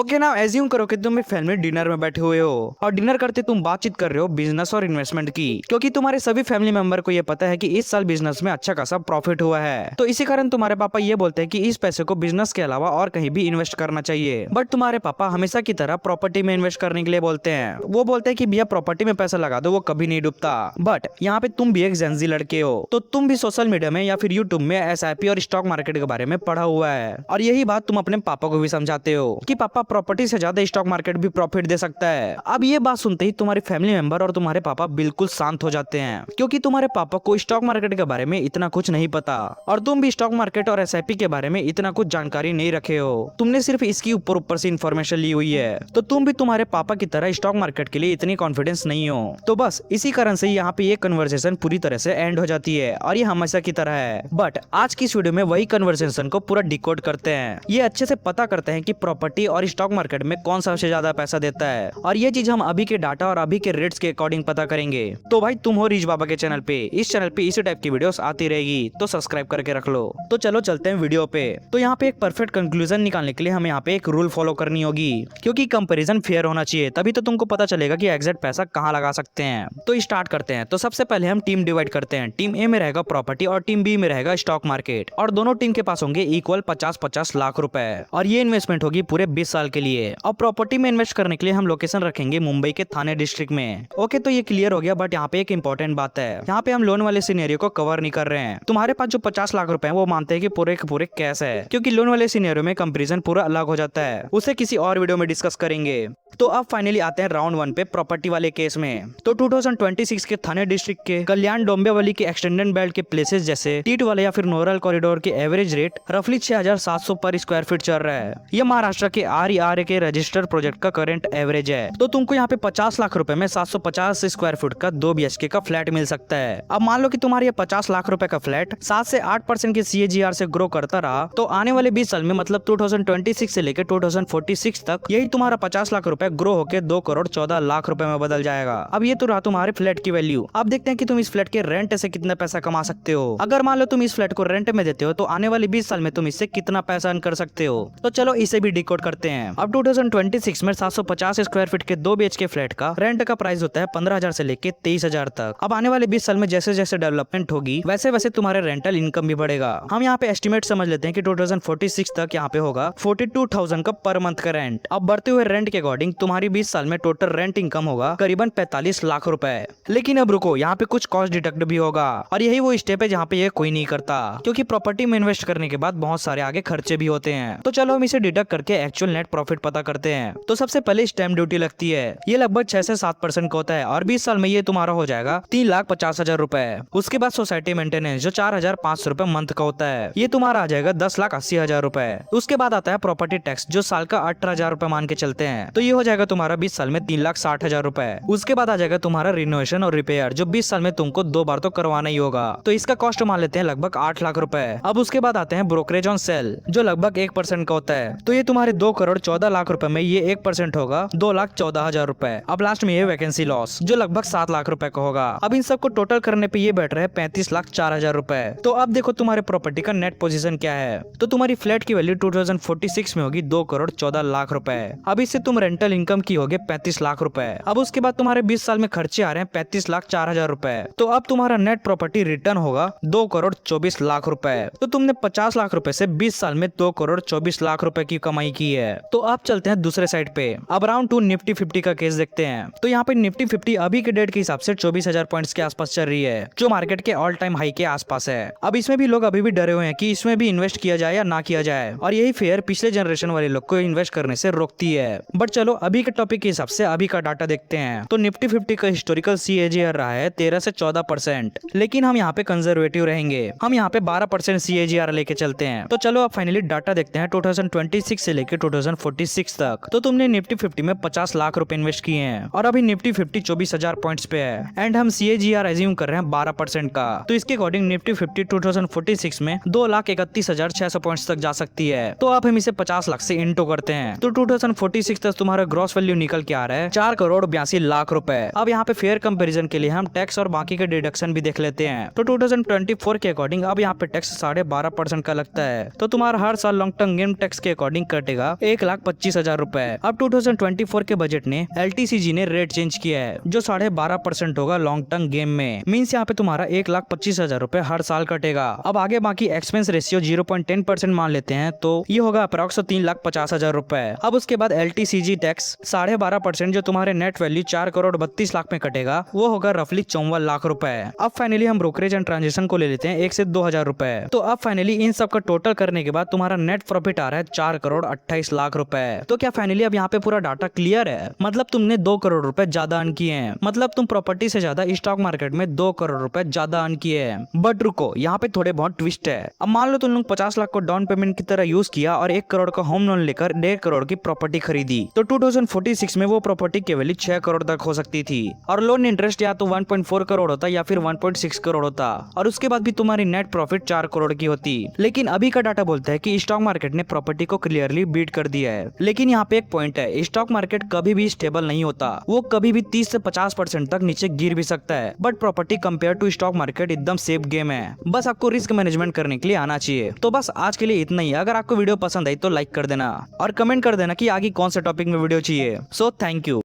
Okay ना, assume करो कि तुम एक फैमिली डिनर में बैठे हुए हो और डिनर करते तुम बातचीत कर रहे हो बिजनेस और इन्वेस्टमेंट की, क्योंकि तुम्हारे सभी फैमिली मेंबर को ये पता है कि इस साल बिजनेस में अच्छा खासा प्रॉफिट हुआ है। तो इसी कारण तुम्हारे पापा ये बोलते हैं कि इस पैसे को बिजनेस के अलावा और कहीं भी इन्वेस्ट करना चाहिए। बट तुम्हारे पापा हमेशा की तरह प्रॉपर्टी में इन्वेस्ट करने के लिए बोलते हैं। वो बोलते हैं कि भैया प्रॉपर्टी में पैसा लगा दो, वो कभी नहीं डूबता। बट यहाँ पे तुम भी एक जेंजी लड़के हो, तो तुम भी सोशल मीडिया में या फिर यूट्यूब में एसआईपी और स्टॉक मार्केट के बारे में पढ़ा हुआ है, और यही बात तुम अपने पापा को भी समझाते हो कि पापा प्रॉपर्टी से ज्यादा स्टॉक मार्केट भी प्रॉफिट दे सकता है। अब ये बात सुनते ही तुम्हारे फैमिली मेंबर और तुम्हारे पापा बिल्कुल शांत हो जाते हैं, क्योंकि तुम्हारे पापा को स्टॉक मार्केट के बारे में इतना कुछ नहीं पता, और तुम भी स्टॉक मार्केट और एसआईपी के बारे में इतना कुछ जानकारी नहीं रखे हो। तुमने सिर्फ इसकी ऊपर ऊपर से इन्फॉर्मेशन ली हुई है, तो तुम भी तुम्हारे पापा की तरह स्टॉक मार्केट के लिए इतनी कॉन्फिडेंस नहीं हो। तो बस इसी कारण से यहाँ पे ये कन्वर्सेशन पूरी तरह से एंड हो जाती है, और ये हमेशा की तरह है। बट आज की इस वीडियो में वही कन्वर्सेशन को पूरा डिकोड करते हैं, ये अच्छे से पता करते हैं कि प्रॉपर्टी और स्टॉक मार्केट में कौन सबसे ज्यादा पैसा देता है, और ये चीज हम अभी के डाटा और अभी के रेट्स के अकॉर्डिंग पता करेंगे। तो भाई तुम हो रिच बाबा के चैनल पे, इस चैनल पे इसी टाइप की वीडियोस आती रहेगी, तो सब्सक्राइब करके रख लो। तो चलो चलते हैं वीडियो पे। तो यहाँ पे एक परफेक्ट कंक्लूजन निकालने के लिए हमें यहाँ पे एक रूल फॉलो करनी होगी, क्योंकि कंपैरिजन फेयर होना चाहिए, तभी तो तुमको पता चलेगा कि एग्जैक्ट पैसा कहाँ लगा सकते हैं। तो स्टार्ट करते हैं। तो सबसे पहले हम टीम डिवाइड करते हैं। टीम ए में रहेगा प्रॉपर्टी और टीम बी में रहेगा स्टॉक मार्केट, और दोनों टीम के पास होंगे इक्वल 50-50 लाख रुपए, और ये इन्वेस्टमेंट होगी पूरे 20 साल के लिए। और प्रॉपर्टी में इन्वेस्ट करने के लिए हम लोकेशन रखेंगे मुंबई के थाने डिस्ट्रिक्ट में। ओके, तो ये क्लियर हो गया। बट यहाँ पे एक इंपॉर्टेंट बात है, यहाँ पे हम लोन वाले सिनेरियो को कवर नहीं कर रहे हैं। तुम्हारे पास जो 50 लाख रुपए हैं वो मानते हैं कि पूरे के पूरे कैश है, क्योंकि लोन वाले सिनेरियो में कंपैरिजन पूरा अलग हो जाता है, उसे किसी और वीडियो में डिस्कस करेंगे। तो अब फाइनली आते हैं राउंड 1 पे, प्रॉपर्टी वाले केस में। तो 2026 के थाने डिस्ट्रिक्ट के कल्याण डोंबिवली के एक्सटेंडेड बेल्ट के प्लेसेस जैसे टीट वाले या फिर नोरल कॉरिडोर के एवरेज रेट रफली 6700 पर स्क्वायर फीट चल रहा है। ये महाराष्ट्र के RERA के रजिस्टर्ड प्रोजेक्ट का करंट एवरेज है। तो तुमको यहाँ पे 50 लाख रुपए में 750 स्क्वायर फीट का 2 BHK का फ्लैट मिल सकता है। अब मान लो कि तुम्हारे ये 50 लाख रुपए का फ्लैट 7 से 8% के CAGR से ग्रो करता रहा, तो आने वाले 20 साल में मतलब 2026 से लेकर 2046 तक यही तुम्हारा 50 लाख रुपए ग्रो होकर 2 करोड़ 14 लाख रुपए में बदल जाएगा। अब ये तो रहा तुम्हारे फ्लैट की वैल्यू। अब देखते हैं कि तुम इस फ्लैट के रेंट से कितना पैसा कमा सकते हो। अगर मान लो तुम इस फ्लैट को रेंट में देते हो, तो आने वाले 20 साल में तुम इससे कितना पैसा अर्न कर सकते हो। तो चलो इसे भी डिकोड करते हैं। अब 2026 में 750 स्क्वायर फीट के 2 BHK फ्लैट का रेंट का प्राइस होता है 15,000 से लेके 23,000 तक। अब आने वाले 20 साल में जैसे जैसे डेवलपमेंट होगी, वैसे वैसे तुम्हारे रेंटल इनकम भी बढ़ेगा। हम यहाँ पे एस्टिमेट समझ लेते हैं कि 2046 तक यहाँ पे होगा 42,000 का पर मंथ का रेंट। अब बढ़ते हुए रेंट के अकॉर्डिंग तुम्हारी 20 साल में टोटल रेंट इनकम होगा करीबन 45 लाख रुपए। लेकिन अब रुको, यहाँ पे कुछ कॉस्ट डिडक्ट भी होगा, और यही वो स्टेप है जहाँ पे ये कोई नहीं करता, क्योंकि प्रॉपर्टी में इन्वेस्ट करने के बाद बहुत सारे आगे खर्चे भी होते हैं। तो चलो हम इसे डिडक्ट करके एक्चुअल नेट प्रॉफिट पता करते हैं। तो सबसे पहले स्टैम्प ड्यूटी लगती है, ये लगभग 6 से 7% का होता है, और 20 साल में ये तुम्हारा हो जाएगा 3,50,000 रुपए। उसके बाद सोसाइटी मेंटेनेंस जो 4,500 रुपए मंथ का होता है, ये तुम्हारा आ जाएगा 10,80,000 रुपए। उसके बाद आता है प्रॉपर्टी टैक्स जो साल का 18,000 रुपए मान के चलते हैं, तो ये हो जाएगा तुम्हारा 20 साल में 3,60,000 रुपए। उसके बाद आ जाएगा तुम्हारा रिनोवेशन और रिपेयर जो 20 साल में तुमको 2 बार तो करवाना ही होगा, तो इसका कॉस्ट मान लेते हैं लगभग 8 लाख रुपए। अब उसके बाद आते हैं ब्रोकरेज ऑन सेल जो लगभग 1% का होता है, तो ये तुम्हारे 2 करोड़ 14 लाख रुपए में ये 1% होगा 2,14,000 रुपए। अब लास्ट में ये वैकेंसी लॉस जो लगभग 7 लाख रुपए का होगा। अब इन सबको टोटल करने पे ये बैठ रहा है 35,04,000 रुपए। तो अब देखो तुम्हारे प्रॉपर्टी का नेट पोजीशन क्या है। तो तुम्हारी फ्लैट की वैल्यू 2046 में होगी 2 करोड़ 14 लाख रुपए। अब इससे तुम रेंटल इनकम की होगी 35 लाख रुपए। अब उसके बाद तुम्हारे 20 साल में खर्चे आ रहे हैं 35,04,000 रुपए। तो अब तुम्हारा नेट प्रॉपर्टी रिटर्न होगा 2 करोड़ 24 लाख रुपए। तो तुमने 50 लाख रुपए से 20 साल में 2 करोड़ 24 लाख रुपए की कमाई की है। तो अब चलते हैं दूसरे साइड पे। अब राउंड 2 निफ्टी 50 का केस देखते हैं। तो यहाँ पे निफ्टी 50 अभी के डेट के हिसाब से 24,000 पॉइंट्स के आसपास चल रही है, जो मार्केट के ऑल टाइम हाई के आसपास है। अब इसमें भी लोग अभी भी डरे हुए हैं कि इसमें भी इन्वेस्ट किया जाए या ना किया जाए, और यही फेयर पिछले जनरेशन वाले लोग को इन्वेस्ट करने से रोकती है। बट चलो अभी के टॉपिक के हिसाब से अभी का डाटा देखते हैं। तो निफ्टी 50 का हिस्टोरिकल CAGR रहा है 13 से 14%, लेकिन हम यहाँ पे कंजर्वेटिव रहेंगे, हम यहाँ पे 12% CAGR लेके चलते हैं। तो चलो अब फाइनली डाटा देखते हैं 2026 से लेके 2046 तक। तो तुमने निफ्टी 50 में 50 लाख रुपए इन्वेस्ट किए हैं, और अभी निफ्टी 50 24,000 पॉइंट्स पे है, एंड हम CAGR एज्यूम कर रहे हैं 12% का। तो इसके अकॉर्डिंग निफ्टी 50 2046 में 2,31,600 पॉइंट्स तक जा सकती है। तो अब हम इसे 50 लाख से इंटू करते हैं, तो 2046 तक तुम्हारा ग्रॉस वैल्यू निकल के आ रहा है 4 करोड़ 82 लाख रुपए। अब यहाँ पे फेयर कंपैरिजन के लिए हम टैक्स और बाकी के डिडक्शन भी देख लेते हैं। तो 2024 के अकॉर्डिंग अब यहाँ पे टैक्स 12.5% का लगता है। तो तुम्हारा हर साल लॉन्ग टर्म गेम टैक्स के अकॉर्डिंग कटेगा 1,25,000 रुपए। अब 2024 के बजट ने LTCG ने रेट चेंज किया है जो 12.5% होगा लॉन्ग टर्म गेम में। मीन्स यहाँ पे तुम्हारा 1,25,000 रुपए हर साल कटेगा। अब आगे बाकी एक्सपेंस रेशियो 0.10% मान लेते हैं तो ये होगा अप्रॉक्स 3,50,000 रुपए। अब उसके बाद LTCG टैक्स 12.5% जो तुम्हारे नेट वैल्यू 4,32 लाख में कटेगा वो होगा रफली 54 लाख रुपए। अब फाइनली हम ब्रोकरेज एंड ट्रांजेक्शन को ले लेते हैं 1 से 2,000 रुपए। तो अब फाइनली इन सब का टोटल करने के बाद तुम्हारा नेट प्रॉफिट आ रहा है 4,28 लाख रुपए। तो क्या फाइनली अब यहाँ पे पूरा डाटा क्लियर है? मतलब तुमने 2 करोड़ रुपए ज्यादा अर्न किए हैं। मतलब तुम प्रॉपर्टी से ज्यादा स्टॉक मार्केट में 2 करोड़ रुपए ज्यादा अर्न किए हैं। बट रुको, यहाँ पे थोड़े बहुत ट्विस्ट है। अब मान लो तुम लोग 50 लाख को डाउन पेमेंट की तरह यूज किया और 1 करोड़ का होम लोन लेकर 1.5 करोड़ की प्रॉपर्टी खरीदी तो 2046 में वो प्रॉपर्टी की वैल्यू 6 करोड़ तक हो सकती थी और लोन इंटरेस्ट या तो 1.4 करोड़ होता या फिर 1.6 करोड़ होता और उसके बाद भी तुम्हारी नेट प्रॉफिट 4 करोड़ की होती। लेकिन अभी का डाटा बोलता है कि स्टॉक मार्केट ने प्रॉपर्टी को क्लियरली बीट कर दिया है। लेकिन यहाँ पे एक पॉइंट है, स्टॉक मार्केट कभी भी स्टेबल नहीं होता, वो कभी भी 30 से 50% तक नीचे गिर भी सकता है। But property compare to stock market एकदम सेफ गेम है, बस आपको रिस्क मैनेजमेंट करने के लिए आना चाहिए। तो बस आज के लिए इतना ही। अगर आपको वीडियो पसंद आई तो लाइक कर देना और कमेंट कर देना कि आगे कौन सा टॉपिक में वीडियो चाहिए। So thank you.